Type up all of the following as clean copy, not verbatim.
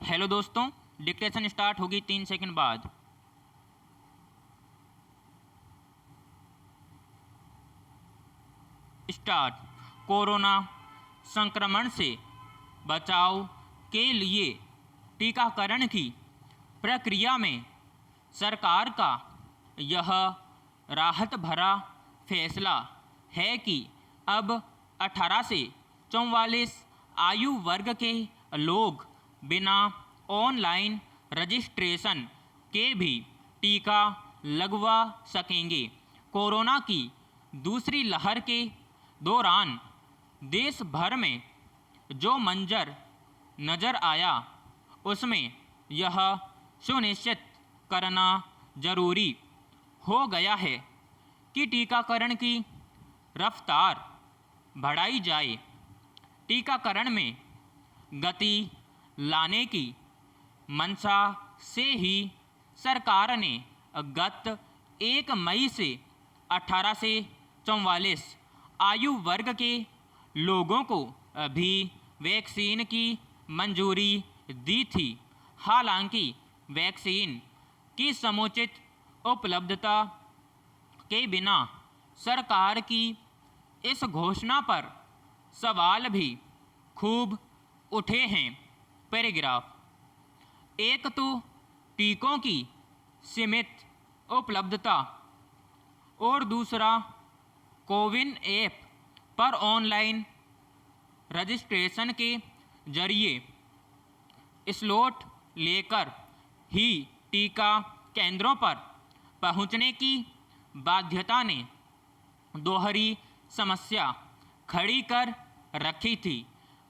Hello दोस्तों, dictation start होगी 3 second बाद। स्टार्ट। कोरोना संक्रमण से बचाव के लिए टीकाकरण की प्रक्रिया में सरकार का यह राहत भरा फैसला है कि अब 18 से 44 आयु वर्ग के लोग बिना ऑनलाइन रजिस्ट्रेशन के भी टीका लगवा सकेंगे। कोरोना की दूसरी लहर के दौरान देश भर में जो मंजर नज़र आया उसमें यह सुनिश्चित करना जरूरी हो गया है कि टीकाकरण की रफ्तार बढ़ाई जाए। टीकाकरण में गति लाने की मंशा से ही सरकार ने गत 1 मई से 18 से 44 आयु वर्ग के लोगों को भी वैक्सीन की मंजूरी दी थी। हालांकि वैक्सीन की समुचित उपलब्धता के बिना सरकार की इस घोषणा पर सवाल भी खूब उठे हैं। पैराग्राफ। एक तो टीकों की सीमित उपलब्धता और दूसरा कोविन ऐप पर ऑनलाइन रजिस्ट्रेशन के जरिए स्लॉट लेकर ही टीका केंद्रों पर पहुंचने की बाध्यता ने दोहरी समस्या खड़ी कर रखी थी।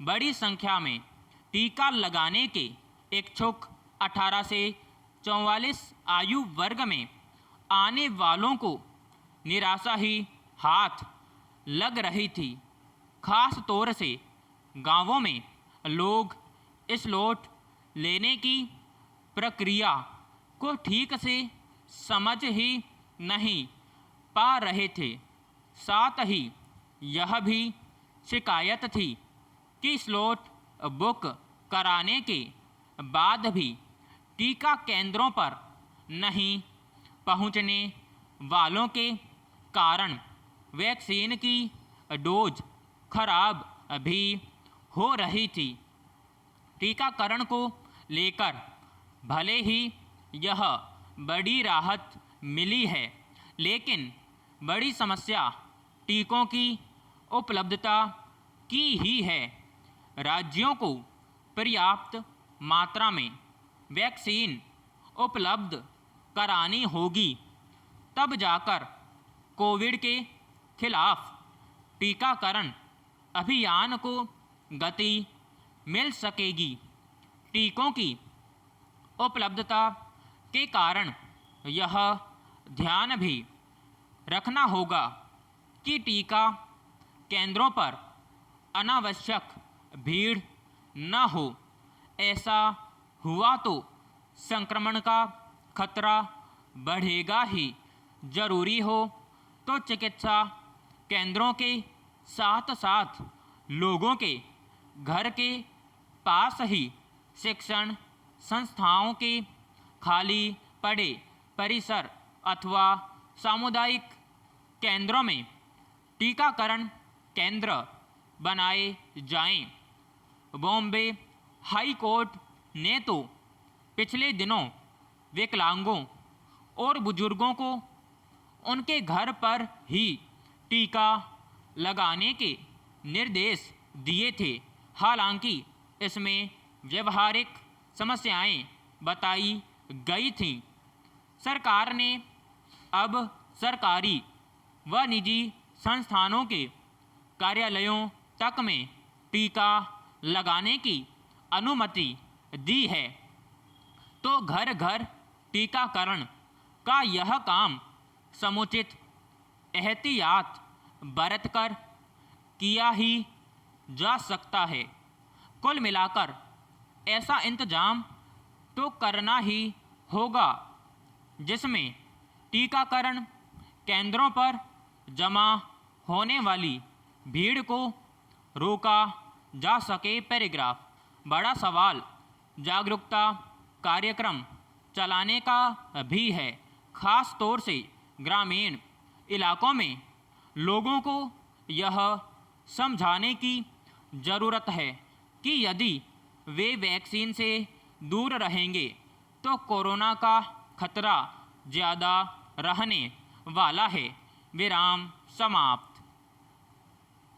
बड़ी संख्या में टीका लगाने के इच्छुक 18 से 44 आयु वर्ग में आने वालों को निराशा ही हाथ लग रही थी। खास तौर से गांवों में लोग स्लॉट लेने की प्रक्रिया को ठीक से समझ ही नहीं पा रहे थे। साथ ही यह भी शिकायत थी कि स्लॉट बुक कराने के बाद भी टीका केंद्रों पर नहीं पहुंचने वालों के कारण वैक्सीन की डोज खराब भी हो रही थी। टीकाकरण को लेकर भले ही यह बड़ी राहत मिली है, लेकिन बड़ी समस्या टीकों की उपलब्धता की ही है। राज्यों को पर्याप्त मात्रा में वैक्सीन उपलब्ध करानी होगी, तब जाकर कोविड के खिलाफ टीकाकरण अभियान को गति मिल सकेगी। टीकों की उपलब्धता के कारण यह ध्यान भी रखना होगा कि टीका केंद्रों पर अनावश्यक भीड़ न हो। ऐसा हुआ तो संक्रमण का खतरा बढ़ेगा ही। जरूरी हो तो चिकित्सा केंद्रों के साथ साथ लोगों के घर के पास ही शिक्षण संस्थाओं के खाली पड़े परिसर अथवा सामुदायिक केंद्रों में टीकाकरण केंद्र बनाए जाएं। बॉम्बे हाई कोर्ट ने तो पिछले दिनों विकलांगों और बुजुर्गों को उनके घर पर ही टीका लगाने के निर्देश दिए थे। हालांकि इसमें व्यवहारिक समस्याएं बताई गई थीं। सरकार ने अब सरकारी व निजी संस्थानों के कार्यालयों तक में टीका लगाने की अनुमति दी है, तो घर घर टीकाकरण का यह काम समुचित एहतियात बरतकर किया ही जा सकता है। कुल मिलाकर ऐसा इंतजाम तो करना ही होगा जिसमें टीकाकरण केंद्रों पर जमा होने वाली भीड़ को रोका जा सके। पैराग्राफ। बड़ा सवाल जागरूकता कार्यक्रम चलाने का भी है। खास तौर से ग्रामीण इलाकों में लोगों को यह समझाने की ज़रूरत है कि यदि वे वैक्सीन से दूर रहेंगे तो कोरोना का खतरा ज़्यादा रहने वाला है। विराम समाप्त।